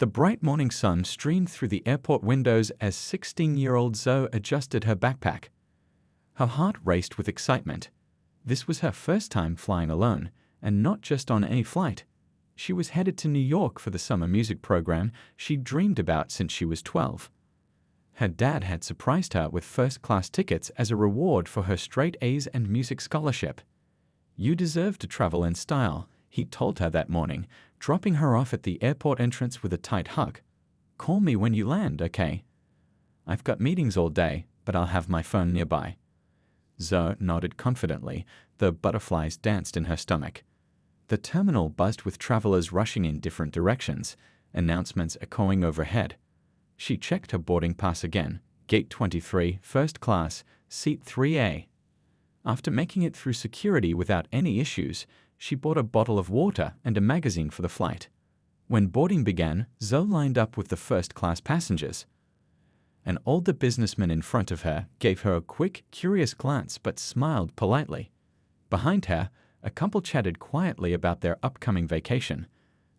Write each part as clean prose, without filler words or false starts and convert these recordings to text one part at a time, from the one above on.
The bright morning sun streamed through the airport windows as 16-year-old Zoe adjusted her backpack. Her heart raced with excitement. This was her first time flying alone, and not just on any flight. She was headed to New York for the summer music program she'd dreamed about since she was 12. Her dad had surprised her with first-class tickets as a reward for her straight A's and music scholarship. "You deserve to travel in style," he told her that morning, dropping her off at the airport entrance with a tight hug. "Call me when you land, okay? I've got meetings all day, but I'll have my phone nearby." Zoe nodded confidently. The butterflies danced in her stomach. The terminal buzzed with travelers rushing in different directions, announcements echoing overhead. She checked her boarding pass again. Gate 23, first class, seat 3A. After making it through security without any issues, she bought a bottle of water and a magazine for the flight. When boarding began, Zoe lined up with the first-class passengers. An older businessman in front of her gave her a quick, curious glance but smiled politely. Behind her, a couple chatted quietly about their upcoming vacation.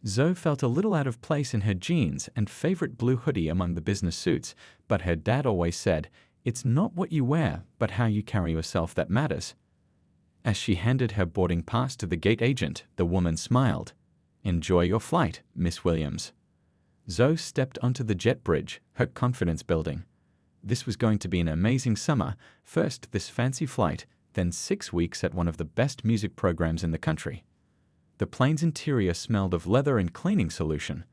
Zoe felt a little out of place in her jeans and favorite blue hoodie among the business suits, but her dad always said, "It's not what you wear, but how you carry yourself that matters." As she handed her boarding pass to the gate agent, the woman smiled. "Enjoy your flight, Miss Williams." Zoe stepped onto the jet bridge, her confidence building. This was going to be an amazing summer. First this fancy flight, then 6 weeks at one of the best music programs in the country. The plane's interior smelled of leather and cleaning solution.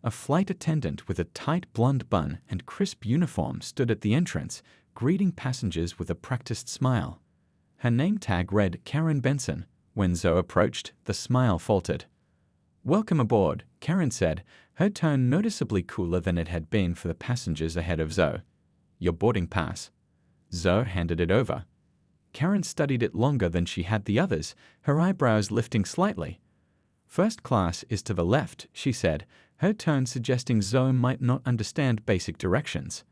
A flight attendant with a tight blonde bun and crisp uniform stood at the entrance, greeting passengers with a practiced smile. Her name tag read Karen Benson. When Zoe approached, the smile faltered. "Welcome aboard," Karen said, her tone noticeably cooler than it had been for the passengers ahead of Zoe. "Your boarding pass." Zoe handed it over. Karen studied it longer than she had the others, her eyebrows lifting slightly. "First class is to the left," she said, her tone suggesting Zoe might not understand basic directions.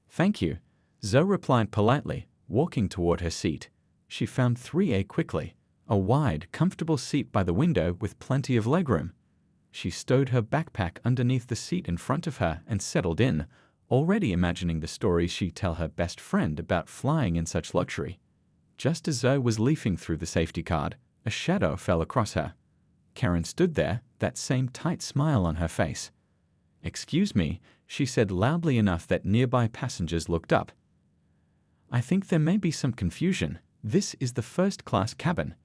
"Thank you," Zoe replied politely, walking toward her seat. She found 3A quickly, a wide, comfortable seat by the window with plenty of legroom. She stowed her backpack underneath the seat in front of her and settled in, already imagining the stories she'd tell her best friend about flying in such luxury. Just as Zoe was leafing through the safety card, a shadow fell across her. Karen stood there, that same tight smile on her face. "Excuse me," she said loudly enough that nearby passengers looked up. "I think there may be some confusion. This is the first-class cabin."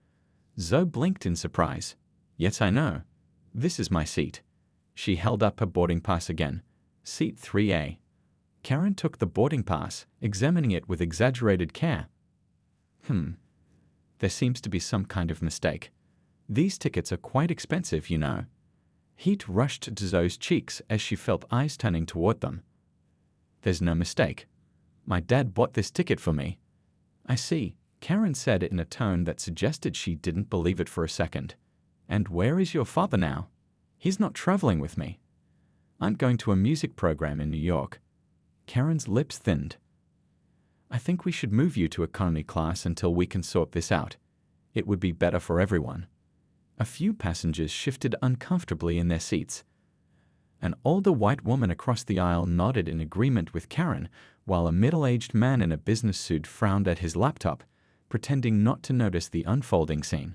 Zoe blinked in surprise. "Yes, I know. This is my seat." She held up her boarding pass again. "Seat 3A." Karen took the boarding pass, examining it with exaggerated care. There seems to be some kind of mistake. These tickets are quite expensive, you know." Heat rushed to Zoe's cheeks as she felt eyes turning toward them. "There's no mistake. My dad bought this ticket for me." "I see," Karen said in a tone that suggested she didn't believe it for a second. "And where is your father now?" "He's not traveling with me. I'm going to a music program in New York." Karen's lips thinned. "I think we should move you to economy class until we can sort this out. It would be better for everyone." A few passengers shifted uncomfortably in their seats. An older white woman across the aisle nodded in agreement with Karen, while a middle-aged man in a business suit frowned at his laptop, pretending not to notice the unfolding scene.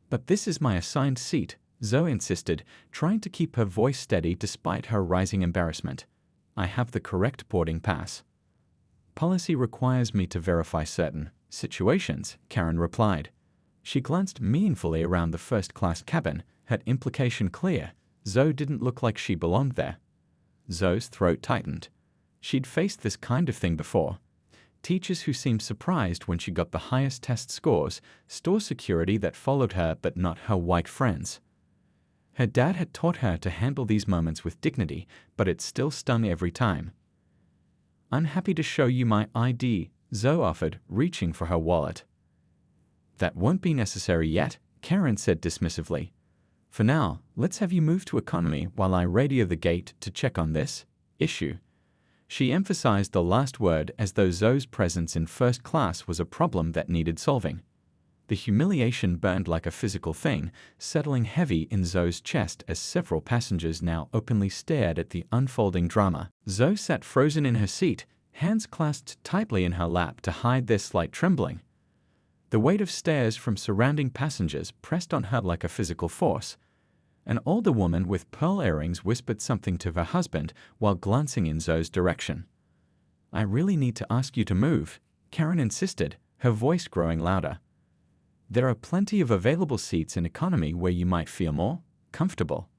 "But this is my assigned seat," Zoe insisted, trying to keep her voice steady despite her rising embarrassment. "I have the correct boarding pass." "Policy requires me to verify certain situations," Karen replied. She glanced meaningfully around the first-class cabin, her implication clear. Zoe didn't look like she belonged there. Zoe's throat tightened. She'd faced this kind of thing before. Teachers who seemed surprised when she got the highest test scores, store security that followed her but not her white friends. Her dad had taught her to handle these moments with dignity, but it still stung every time. "I'm happy to show you my ID," Zoe offered, reaching for her wallet. "That won't be necessary yet," Karen said dismissively. "For now, let's have you move to economy while I radio the gate to check on this issue." She emphasized the last word as though Zoe's presence in first class was a problem that needed solving. The humiliation burned like a physical thing, settling heavy in Zoe's chest as several passengers now openly stared at the unfolding drama. Zoe sat frozen in her seat, hands clasped tightly in her lap to hide their slight trembling. The weight of stares from surrounding passengers pressed on her like a physical force. An older woman with pearl earrings whispered something to her husband while glancing in Zoe's direction. "I really need to ask you to move," Karen insisted, her voice growing louder. "There are plenty of available seats in economy where you might feel more comfortable."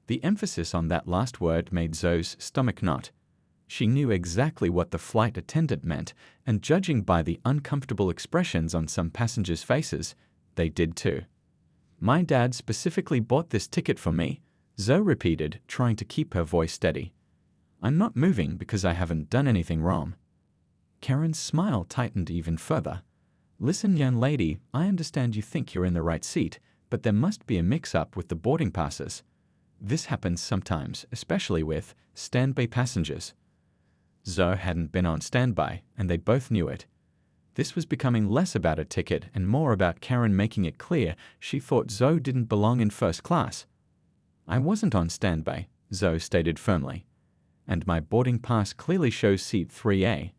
The emphasis on that last word made Zoe's stomach knot. She knew exactly what the flight attendant meant, and judging by the uncomfortable expressions on some passengers' faces, they did too. "My dad specifically bought this ticket for me," Zoe repeated, trying to keep her voice steady. "I'm not moving because I haven't done anything wrong." Karen's smile tightened even further. "Listen, young lady, I understand you think you're in the right seat, but there must be a mix-up with the boarding passes. This happens sometimes, especially with standby passengers." Zoe hadn't been on standby, and they both knew it. This was becoming less about a ticket and more about Karen making it clear she thought Zoe didn't belong in first class. "I wasn't on standby," Zoe stated firmly, "and my boarding pass clearly shows seat 3A.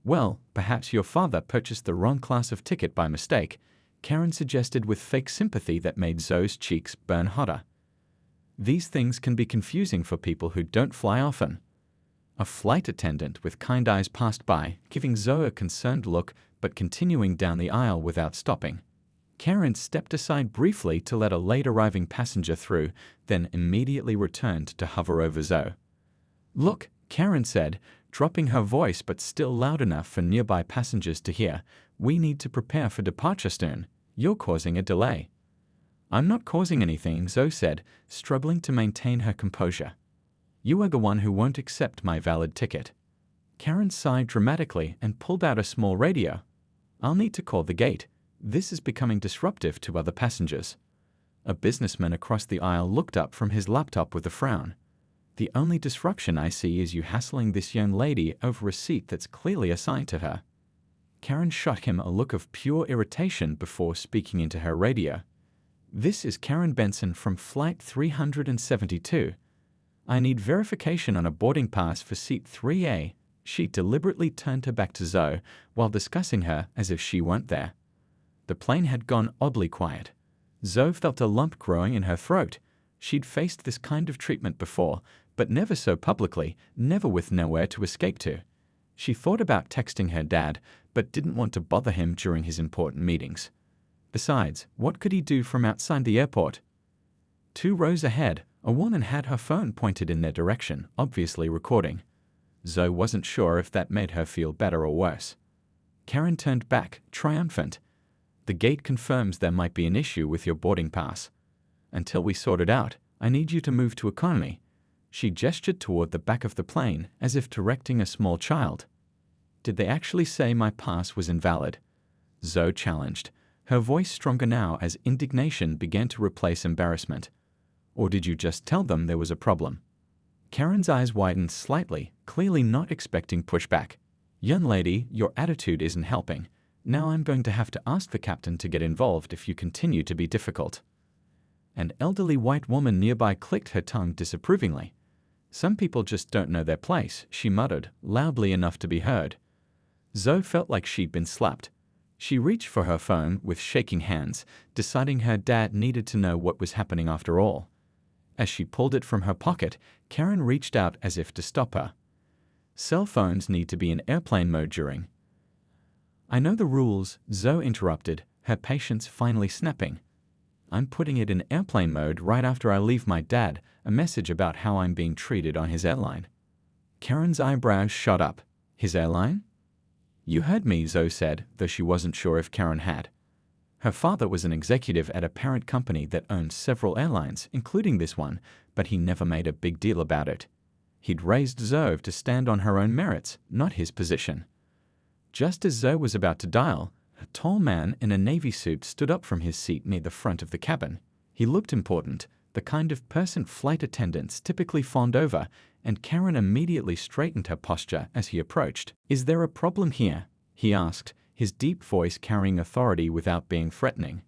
"Well, perhaps your father purchased the wrong class of ticket by mistake," Karen suggested with fake sympathy that made Zoe's cheeks burn hotter. "These things can be confusing for people who don't fly often." A flight attendant with kind eyes passed by, giving Zoe a concerned look but continuing down the aisle without stopping. Karen stepped aside briefly to let a late-arriving passenger through, then immediately returned to hover over Zoe. "Look," Karen said, dropping her voice but still loud enough for nearby passengers to hear, "we need to prepare for departure soon. You're causing a delay." "I'm not causing anything," Zoe said, struggling to maintain her composure. "You are the one who won't accept my valid ticket." Karen sighed dramatically and pulled out a small radio. "I'll need to call the gate. This is becoming disruptive to other passengers." A businessman across the aisle looked up from his laptop with a frown. "The only disruption I see is you hassling this young lady over a seat that's clearly assigned to her." Karen shot him a look of pure irritation before speaking into her radio. "This is Karen Benson from Flight 372. I need verification on a boarding pass for seat 3A. She deliberately turned her back to Zoe while discussing her as if she weren't there. The plane had gone oddly quiet. Zoe felt a lump growing in her throat. She'd faced this kind of treatment before, but never so publicly, never with nowhere to escape to. She thought about texting her dad, but didn't want to bother him during his important meetings. Besides, what could he do from outside the airport? 2 rows ahead, a woman had her phone pointed in their direction, obviously recording. Zoe wasn't sure if that made her feel better or worse. Karen turned back, triumphant. "The gate confirms there might be an issue with your boarding pass. Until we sort it out, I need you to move to economy." She gestured toward the back of the plane, as if directing a small child. "Did they actually say my pass was invalid?" Zoe challenged, her voice stronger now as indignation began to replace embarrassment. "Or did you just tell them there was a problem?" Karen's eyes widened slightly, clearly not expecting pushback. "Young lady, your attitude isn't helping. Now I'm going to have to ask the captain to get involved if you continue to be difficult." An elderly white woman nearby clicked her tongue disapprovingly. "Some people just don't know their place," she muttered, loudly enough to be heard. Zoe felt like she'd been slapped. She reached for her phone with shaking hands, deciding her dad needed to know what was happening after all. As she pulled it from her pocket, Karen reached out as if to stop her. "Cell phones need to be in airplane mode during—" "I know the rules," Zoe interrupted, her patience finally snapping. "I'm putting it in airplane mode right after I leave my dad a message about how I'm being treated on his airline." Karen's eyebrows shot up. "His airline?" "You heard me," Zoe said, though she wasn't sure if Karen had. Her father was an executive at a parent company that owned several airlines, including this one, but he never made a big deal about it. He'd raised Zoe to stand on her own merits, not his position. Just as Zoe was about to dial, a tall man in a navy suit stood up from his seat near the front of the cabin. He looked important, the kind of person flight attendants typically fawned over, and Karen immediately straightened her posture as he approached. "Is there a problem here?" he asked, his deep voice carrying authority without being threatening.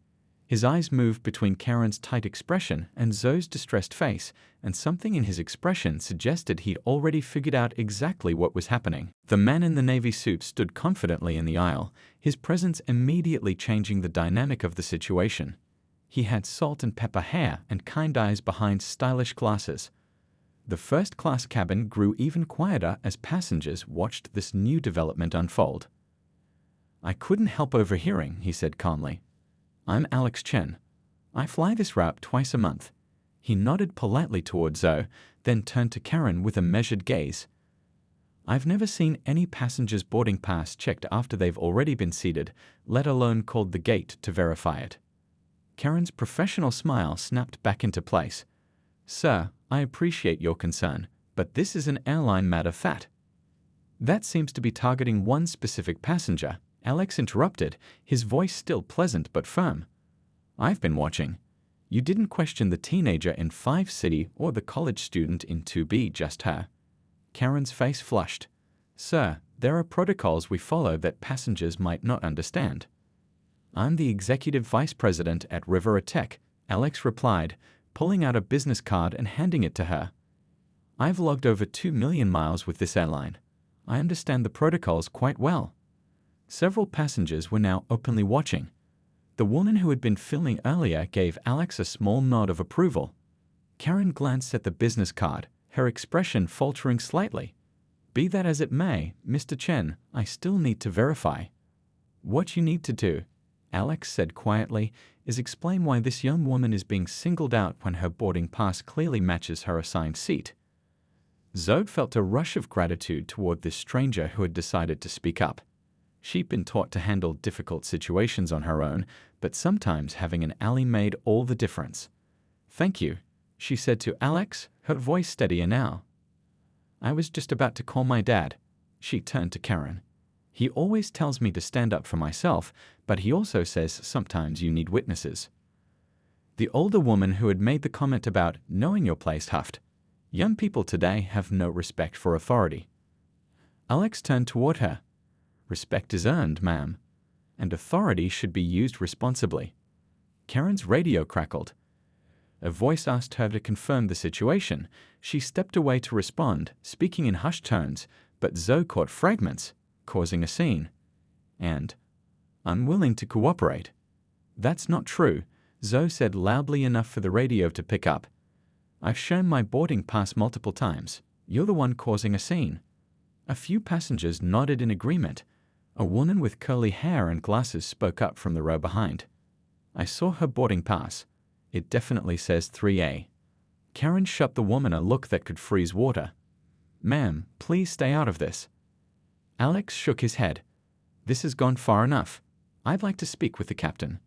His eyes moved between Karen's tight expression and Zoe's distressed face, and something in his expression suggested he'd already figured out exactly what was happening. The man in the navy suit stood confidently in the aisle, his presence immediately changing the dynamic of the situation. He had salt and pepper hair and kind eyes behind stylish glasses. The first-class cabin grew even quieter as passengers watched this new development unfold. "I couldn't help overhearing," he said calmly. "I'm Alex Chen. I fly this route twice a month." He nodded politely toward Zoe, then turned to Karen with a measured gaze. "I've never seen any passengers' boarding pass checked after they've already been seated, let alone called the gate to verify it." Karen's professional smile snapped back into place. "Sir, I appreciate your concern, but this is an airline matter fact." "That seems to be targeting one specific passenger," Alex interrupted, his voice still pleasant but firm. "I've been watching. You didn't question the teenager in 5C or the college student in 2B, just her." Karen's face flushed. "Sir, there are protocols we follow that passengers might not understand." "I'm the executive vice president at Rivera Tech," Alex replied, pulling out a business card and handing it to her. "I've logged over 2 million miles with this airline. I understand the protocols quite well." Several passengers were now openly watching. The woman who had been filming earlier gave Alex a small nod of approval. Karen glanced at the business card, her expression faltering slightly. "Be that as it may, Mr. Chen, I still need to verify." "What you need to do," Alex said quietly, "is explain why this young woman is being singled out when her boarding pass clearly matches her assigned seat." Zoe felt a rush of gratitude toward this stranger who had decided to speak up. She'd been taught to handle difficult situations on her own, but sometimes having an ally made all the difference. "Thank you," she said to Alex, her voice steadier now. "I was just about to call my dad." She turned to Karen. "He always tells me to stand up for myself, but he also says sometimes you need witnesses." The older woman who had made the comment about knowing your place huffed. "Young people today have no respect for authority." Alex turned toward her. "Respect is earned, ma'am, and authority should be used responsibly." Karen's radio crackled. A voice asked her to confirm the situation. She stepped away to respond, speaking in hushed tones, but Zoe caught fragments, causing a scene. And, "I'm willing to cooperate." "That's not true," Zoe said loudly enough for the radio to pick up. "I've shown my boarding pass multiple times. You're the one causing a scene." A few passengers nodded in agreement. A woman with curly hair and glasses spoke up from the row behind. "I saw her boarding pass. It definitely says 3A." Karen shot the woman a look that could freeze water. "Ma'am, please stay out of this." Alex shook his head. "This has gone far enough. I'd like to speak with the captain."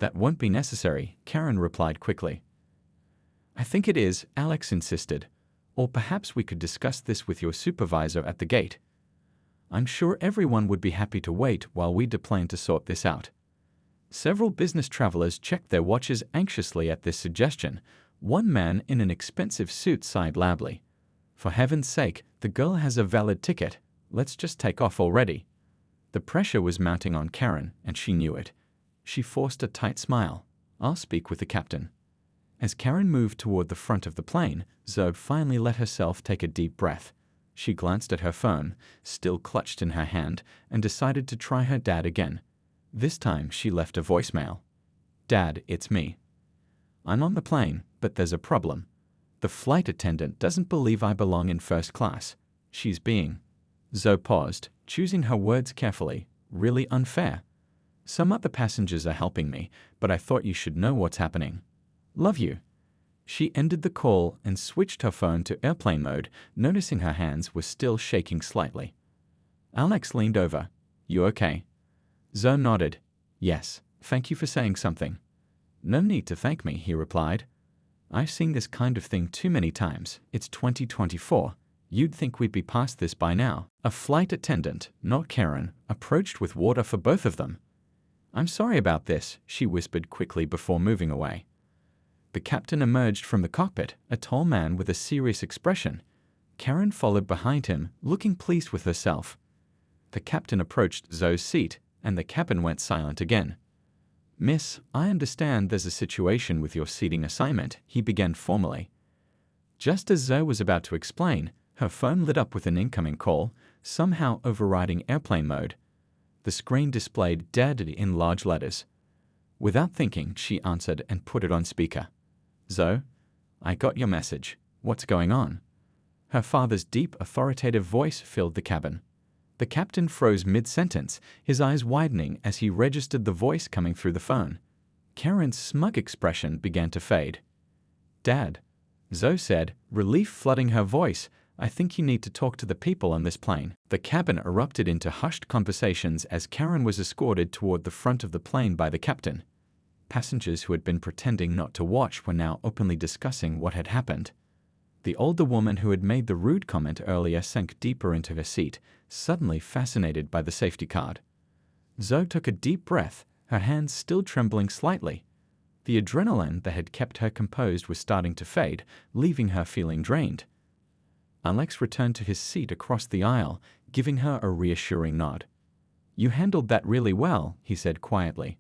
"That won't be necessary," Karen replied quickly. "I think it is," Alex insisted. "Or perhaps we could discuss this with your supervisor at the gate. I'm sure everyone would be happy to wait while we deplan to sort this out." Several business travelers checked their watches anxiously at this suggestion. One man in an expensive suit sighed loudly. "For heaven's sake, the girl has a valid ticket. Let's just take off already." The pressure was mounting on Karen, and she knew it. She forced a tight smile. "I'll speak with the captain." As Karen moved toward the front of the plane, Zoe finally let herself take a deep breath. She glanced at her phone, still clutched in her hand, and decided to try her dad again. This time she left a voicemail. "Dad, it's me. I'm on the plane, but there's a problem. The flight attendant doesn't believe I belong in first class. She's being..." Zoe paused, choosing her words carefully. "Really unfair. Some other passengers are helping me, but I thought you should know what's happening. Love you." She ended the call and switched her phone to airplane mode, noticing her hands were still shaking slightly. Alex leaned over. "You okay?" Zoe nodded. "Yes, thank you for saying something." "No need to thank me," he replied. "I've seen this kind of thing too many times. It's 2024. You'd think we'd be past this by now." A flight attendant, not Karen, approached with water for both of them. "I'm sorry about this," she whispered quickly before moving away. The captain emerged from the cockpit, a tall man with a serious expression. Karen followed behind him, looking pleased with herself. The captain approached Zoe's seat, and the cabin went silent again. "Miss, I understand there's a situation with your seating assignment," he began formally. Just as Zoe was about to explain, her phone lit up with an incoming call, somehow overriding airplane mode. The screen displayed "Dad" in large letters. Without thinking, she answered and put it on speaker. "Zoe, I got your message. What's going on?" Her father's deep, authoritative voice filled the cabin. The captain froze mid-sentence, his eyes widening as he registered the voice coming through the phone. Karen's smug expression began to fade. "Dad," Zoe said, relief flooding her voice, "I think you need to talk to the people on this plane." The cabin erupted into hushed conversations as Karen was escorted toward the front of the plane by the captain. Passengers who had been pretending not to watch were now openly discussing what had happened. The older woman who had made the rude comment earlier sank deeper into her seat, suddenly fascinated by the safety card. Zoe took a deep breath, her hands still trembling slightly. The adrenaline that had kept her composed was starting to fade, leaving her feeling drained. Alex returned to his seat across the aisle, giving her a reassuring nod. "You handled that really well," he said quietly.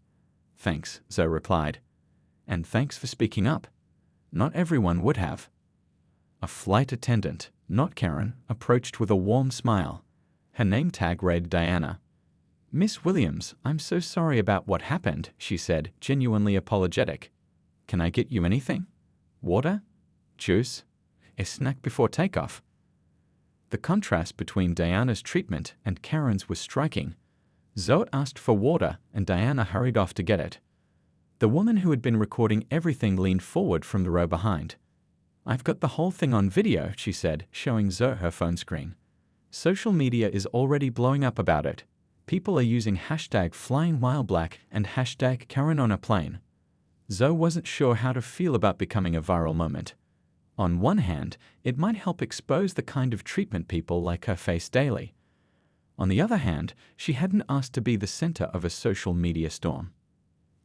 "Thanks," Zoe replied. "And thanks for speaking up. Not everyone would have." A flight attendant, not Karen, approached with a warm smile. Her name tag read Diana. "Miss Williams, I'm so sorry about what happened," she said, genuinely apologetic. "Can I get you anything? Water? Juice? A snack before takeoff?" The contrast between Diana's treatment and Karen's was striking. Zoe asked for water, and Diana hurried off to get it. The woman who had been recording everything leaned forward from the row behind. "I've got the whole thing on video," she said, showing Zoe her phone screen. "Social media is already blowing up about it. People are using #FlyingWhileBlack and #KarenOnAPlane." Zoe wasn't sure how to feel about becoming a viral moment. On one hand, it might help expose the kind of treatment people like her face daily. On the other hand, she hadn't asked to be the center of a social media storm.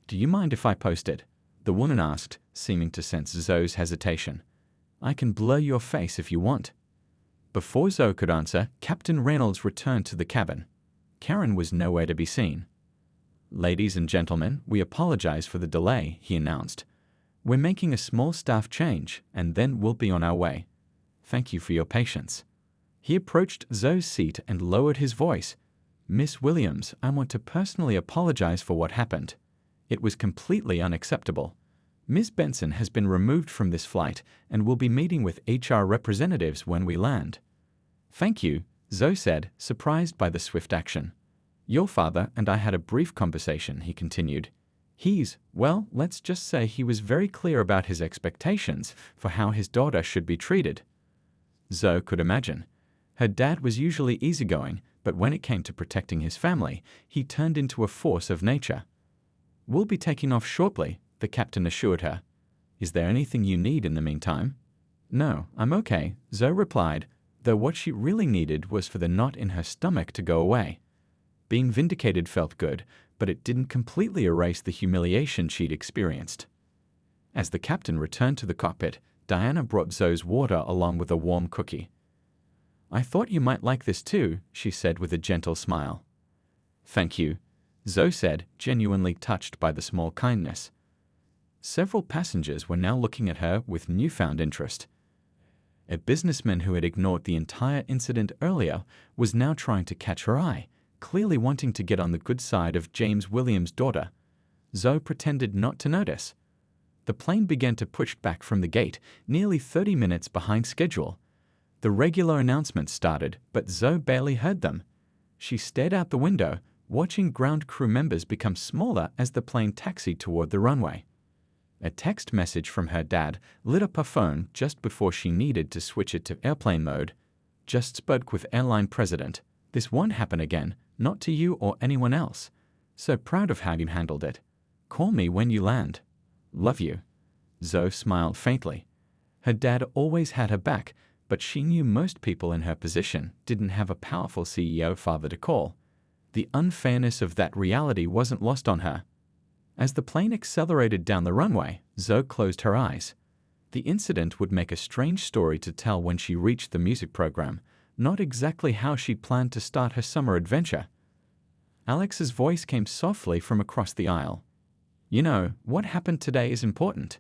"Do you mind if I post it?" the woman asked, seeming to sense Zoe's hesitation. "I can blur your face if you want." Before Zoe could answer, Captain Reynolds returned to the cabin. Karen was nowhere to be seen. "Ladies and gentlemen, we apologize for the delay," he announced. "We're making a small staff change, and then we'll be on our way. Thank you for your patience." He approached Zoe's seat and lowered his voice. "Miss Williams, I want to personally apologize for what happened. It was completely unacceptable. Ms. Benson has been removed from this flight and will be meeting with HR representatives when we land." "Thank you," Zoe said, surprised by the swift action. "Your father and I had a brief conversation," he continued. Well, let's just say he was very clear about his expectations for how his daughter should be treated." Zoe could imagine. Her dad was usually easygoing, but when it came to protecting his family, he turned into a force of nature. "We'll be taking off shortly," the captain assured her. "Is there anything you need in the meantime?" "No, I'm okay," Zoe replied, though what she really needed was for the knot in her stomach to go away. Being vindicated felt good, but it didn't completely erase the humiliation she'd experienced. As the captain returned to the cockpit, Diana brought Zoe's water along with a warm cookie. "I thought you might like this too," she said with a gentle smile. "Thank you," Zoe said, genuinely touched by the small kindness. Several passengers were now looking at her with newfound interest. A businessman who had ignored the entire incident earlier was now trying to catch her eye, clearly wanting to get on the good side of James Williams' daughter. Zoe pretended not to notice. The plane began to push back from the gate, nearly 30 minutes behind schedule. The regular announcements started, but Zoe barely heard them. She stared out the window, watching ground crew members become smaller as the plane taxied toward the runway. A text message from her dad lit up her phone just before she needed to switch it to airplane mode. "Just spoke with airline president. This won't happen again, not to you or anyone else. So proud of how you handled it. Call me when you land. Love you." Zoe smiled faintly. Her dad always had her back, but she knew most people in her position didn't have a powerful CEO father to call. The unfairness of that reality wasn't lost on her. As the plane accelerated down the runway, Zoe closed her eyes. The incident would make a strange story to tell when she reached the music program, not exactly how she planned to start her summer adventure. Alex's voice came softly from across the aisle. You know, what happened today is important.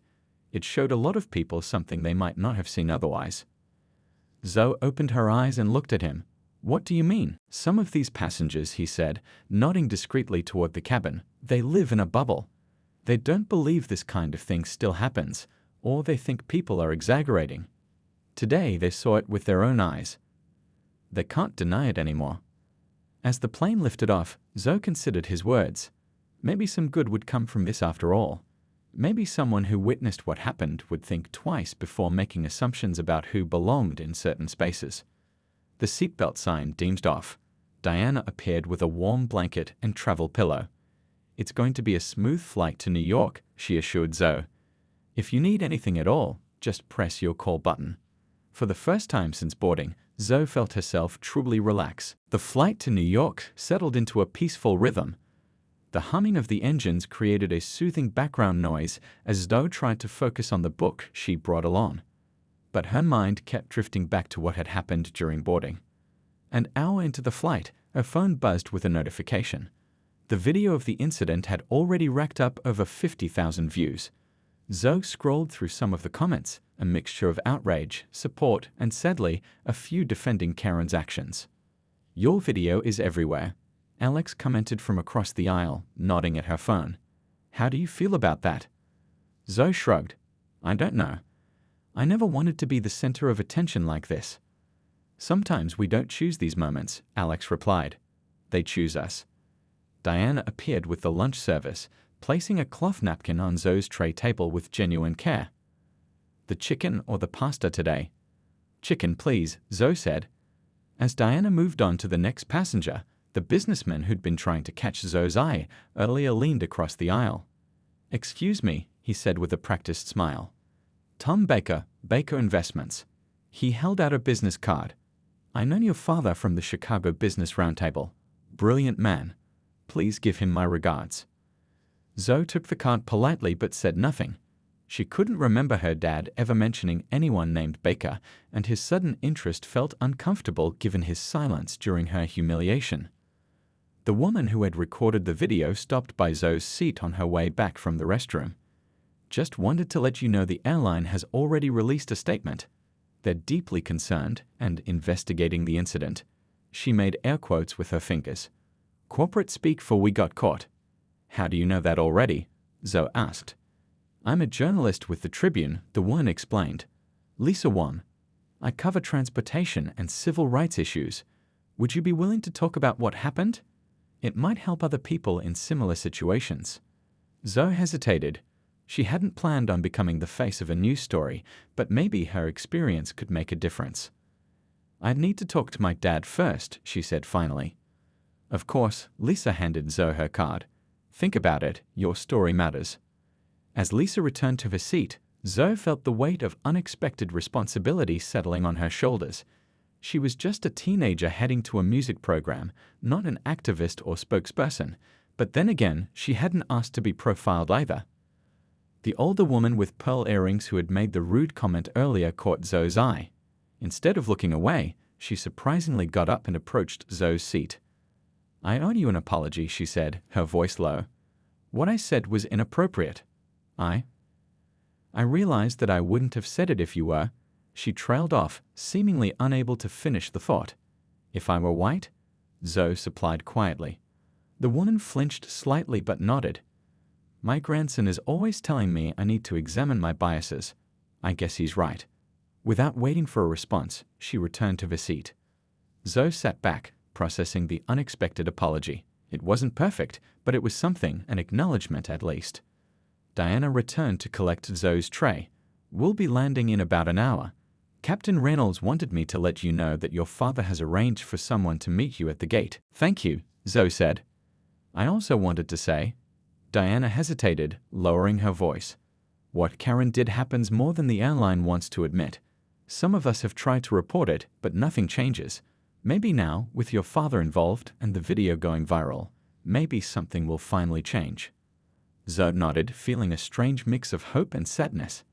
It showed a lot of people something they might not have seen otherwise. Zoe opened her eyes and looked at him. What do you mean? Some of these passengers, he said, nodding discreetly toward the cabin, they live in a bubble. They don't believe this kind of thing still happens, or they think people are exaggerating. Today they saw it with their own eyes. They can't deny it anymore. As the plane lifted off, Zoe considered his words. Maybe some good would come from this after all. Maybe someone who witnessed what happened would think twice before making assumptions about who belonged in certain spaces. The seatbelt sign dinged off. Diana appeared with a warm blanket and travel pillow. It's going to be a smooth flight to New York, she assured Zoe. If you need anything at all, just press your call button. For the first time since boarding, Zoe felt herself truly relax. The flight to New York settled into a peaceful rhythm. The humming of the engines created a soothing background noise as Zoe tried to focus on the book she brought along. But her mind kept drifting back to what had happened during boarding. An hour into the flight, her phone buzzed with a notification. The video of the incident had already racked up over 50,000 views. Zoe scrolled through some of the comments, a mixture of outrage, support, and sadly, a few defending Karen's actions. Your video is everywhere, Alex commented from across the aisle, nodding at her phone. How do you feel about that? Zoe shrugged. I don't know. I never wanted to be the center of attention like this. Sometimes we don't choose these moments, Alex replied. They choose us. Diana appeared with the lunch service, placing a cloth napkin on Zoe's tray table with genuine care. The chicken or the pasta today? Chicken, please, Zoe said. As Diana moved on to the next passenger, the businessman who'd been trying to catch Zoe's eye earlier leaned across the aisle. Excuse me, he said with a practiced smile. Tom Baker, Baker Investments. He held out a business card. I know your father from the Chicago Business Roundtable. Brilliant man. Please give him my regards. Zoe took the card politely but said nothing. She couldn't remember her dad ever mentioning anyone named Baker, and his sudden interest felt uncomfortable given his silence during her humiliation. The woman who had recorded the video stopped by Zoe's seat on her way back from the restroom. Just wanted to let you know the airline has already released a statement. They're deeply concerned and investigating the incident. She made air quotes with her fingers. Corporate speak for we got caught. How do you know that already? Zoe asked. I'm a journalist with the Tribune, the woman explained. Lisa Wan. I cover transportation and civil rights issues. Would you be willing to talk about what happened? It might help other people in similar situations. Zoe hesitated. She hadn't planned on becoming the face of a news story, but maybe her experience could make a difference. I'd need to talk to my dad first, she said finally. Of course, Lisa handed Zoe her card. Think about it, your story matters. As Lisa returned to her seat, Zoe felt the weight of unexpected responsibility settling on her shoulders. She was just a teenager heading to a music program, not an activist or spokesperson, but then again, she hadn't asked to be profiled either. The older woman with pearl earrings who had made the rude comment earlier caught Zoe's eye. Instead of looking away, she surprisingly got up and approached Zoe's seat. I owe you an apology, she said, her voice low. What I said was inappropriate. I realized that I wouldn't have said it if you were. She trailed off, seemingly unable to finish the thought. If I were white? Zoe supplied quietly. The woman flinched slightly but nodded. My grandson is always telling me I need to examine my biases. I guess he's right. Without waiting for a response, she returned to her seat. Zoe sat back, processing the unexpected apology. It wasn't perfect, but it was something, an acknowledgement at least. Diana returned to collect Zoe's tray. We'll be landing in about an hour. Captain Reynolds wanted me to let you know that your father has arranged for someone to meet you at the gate. Thank you, Zoe said. I also wanted to say. Diana hesitated, lowering her voice. What Karen did happens more than the airline wants to admit. Some of us have tried to report it, but nothing changes. Maybe now, with your father involved and the video going viral, maybe something will finally change. Zoe nodded, feeling a strange mix of hope and sadness.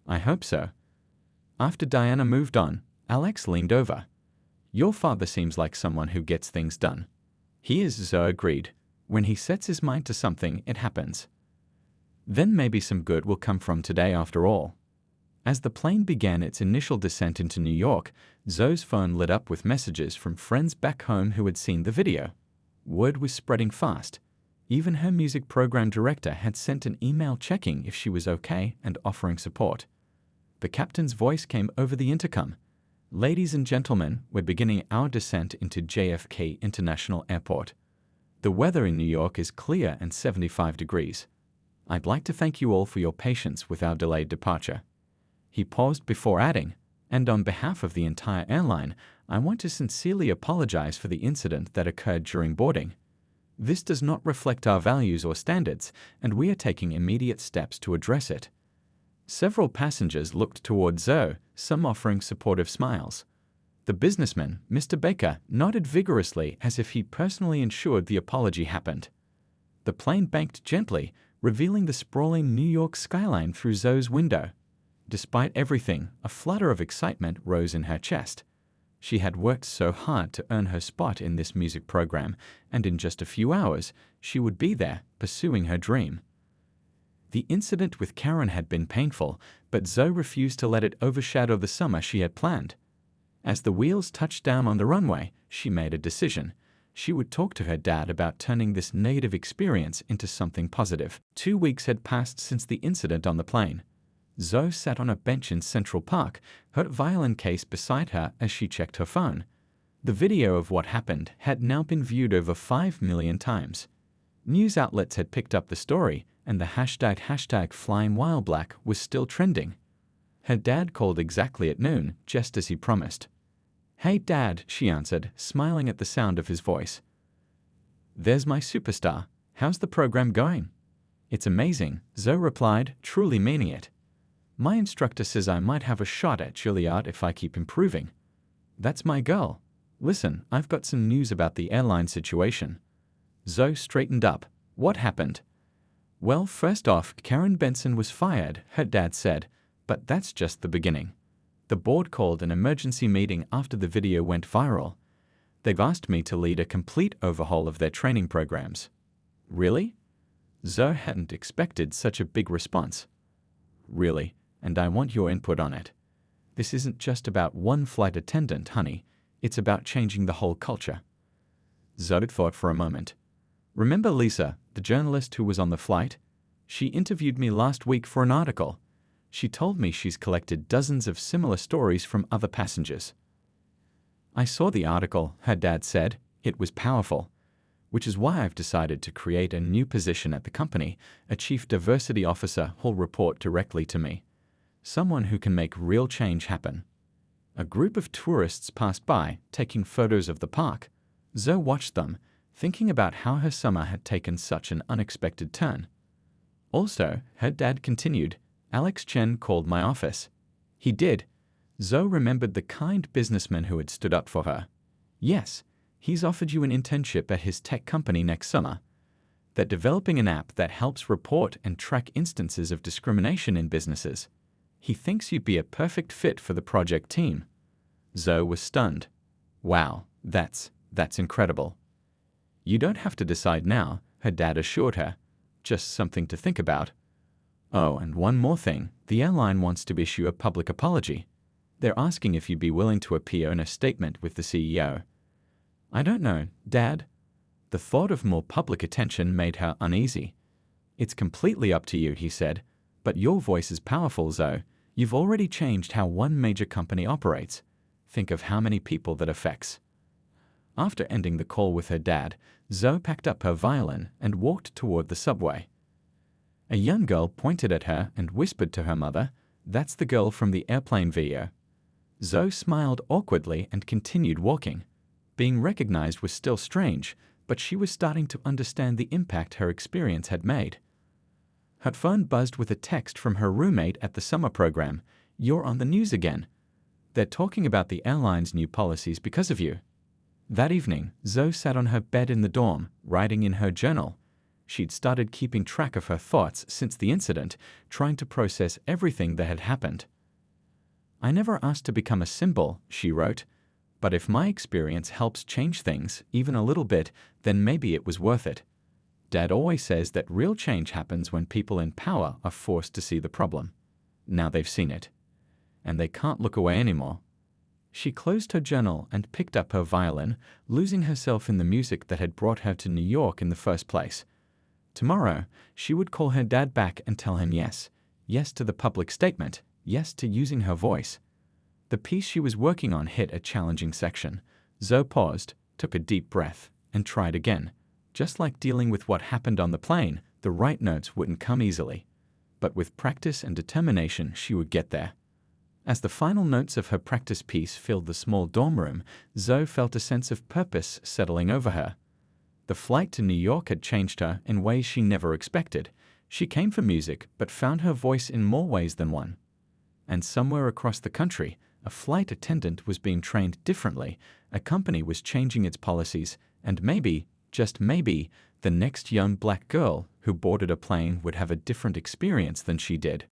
I hope so. After Diana moved on, Alex leaned over. Your father seems like someone who gets things done. He is, Zoe agreed. When he sets his mind to something, it happens. Then maybe some good will come from today after all. As the plane began its initial descent into New York, Zoe's phone lit up with messages from friends back home who had seen the video. Word was spreading fast. Even her music program director had sent an email checking if she was okay and offering support. The captain's voice came over the intercom. "Ladies and gentlemen, we're beginning our descent into JFK International Airport. The weather in New York is clear and 75 degrees. I'd like to thank you all for your patience with our delayed departure." He paused before adding, "And on behalf of the entire airline, I want to sincerely apologize for the incident that occurred during boarding. This does not reflect our values or standards, and we are taking immediate steps to address it." Several passengers looked toward Zoe, some offering supportive smiles. The businessman, Mr. Baker, nodded vigorously as if he personally ensured the apology happened. The plane banked gently, revealing the sprawling New York skyline through Zoe's window. Despite everything, a flutter of excitement rose in her chest. She had worked so hard to earn her spot in this music program, and in just a few hours, she would be there, pursuing her dream. The incident with Karen had been painful, but Zoe refused to let it overshadow the summer she had planned. As the wheels touched down on the runway, she made a decision. She would talk to her dad about turning this negative experience into something positive. 2 weeks had passed since the incident on the plane. Zoe sat on a bench in Central Park, her violin case beside her as she checked her phone. The video of what happened had now been viewed over 5 million times. News outlets had picked up the story, and the hashtag #FlyingWhileBlack was still trending. Her dad called exactly at noon, just as he promised. "Hey, Dad," she answered, smiling at the sound of his voice. "There's my superstar. How's the program going?" "It's amazing," Zoe replied, truly meaning it. "My instructor says I might have a shot at Juilliard if I keep improving." "That's my girl. Listen, I've got some news about the airline situation." Zoe straightened up. "What happened?" "Well, first off, Karen Benson was fired," her dad said, "but that's just the beginning. The board called an emergency meeting after the video went viral. They've asked me to lead a complete overhaul of their training programs." "Really?" Zoe hadn't expected such a big response. "Really, and I want your input on it. This isn't just about one flight attendant, honey. It's about changing the whole culture." Zoe thought for a moment. "Remember Lisa, the journalist who was on the flight? She interviewed me last week for an article. She told me she's collected dozens of similar stories from other passengers." "I saw the article," her dad said. "It was powerful. Which is why I've decided to create a new position at the company, a chief diversity officer who'll report directly to me. Someone who can make real change happen." A group of tourists passed by, taking photos of the park. Zoe watched them, thinking about how her summer had taken such an unexpected turn. "Also," her dad continued, "Alex Chen called my office." "He did?" Zoe remembered the kind businessman who had stood up for her. "Yes, he's offered you an internship at his tech company next summer. They're developing an app that helps report and track instances of discrimination in businesses. He thinks you'd be a perfect fit for the project team." Zoe was stunned. "Wow, that's incredible." "You don't have to decide now," her dad assured her. "Just something to think about. Oh, and one more thing. The airline wants to issue a public apology. They're asking if you'd be willing to appear in a statement with the CEO." "I don't know, Dad." The thought of more public attention made her uneasy. "It's completely up to you," he said. "But your voice is powerful, Zoe. You've already changed how one major company operates. Think of how many people that affects." After ending the call with her dad, Zoe packed up her violin and walked toward the subway. A young girl pointed at her and whispered to her mother, "That's the girl from the airplane video." Zoe smiled awkwardly and continued walking. Being recognized was still strange, but she was starting to understand the impact her experience had made. Her phone buzzed with a text from her roommate at the summer program. "You're on the news again. They're talking about the airline's new policies because of you." That evening, Zoe sat on her bed in the dorm, writing in her journal. She'd started keeping track of her thoughts since the incident, trying to process everything that had happened. "I never asked to become a symbol," she wrote, "but if my experience helps change things, even a little bit, then maybe it was worth it. Dad always says that real change happens when people in power are forced to see the problem. Now they've seen it, and they can't look away anymore. She closed her journal and picked up her violin, losing herself in the music that had brought her to New York in the first place. Tomorrow, she would call her dad back and tell him yes. Yes to the public statement. Yes to using her voice. The piece she was working on hit a challenging section. Zoe paused, took a deep breath, and tried again. Just like dealing with what happened on the plane, the right notes wouldn't come easily. But with practice and determination, she would get there. As the final notes of her practice piece filled the small dorm room, Zoe felt a sense of purpose settling over her. The flight to New York had changed her in ways she never expected. She came for music, but found her voice in more ways than one. And somewhere across the country, a flight attendant was being trained differently, a company was changing its policies, and maybe, just maybe, the next young black girl who boarded a plane would have a different experience than she did.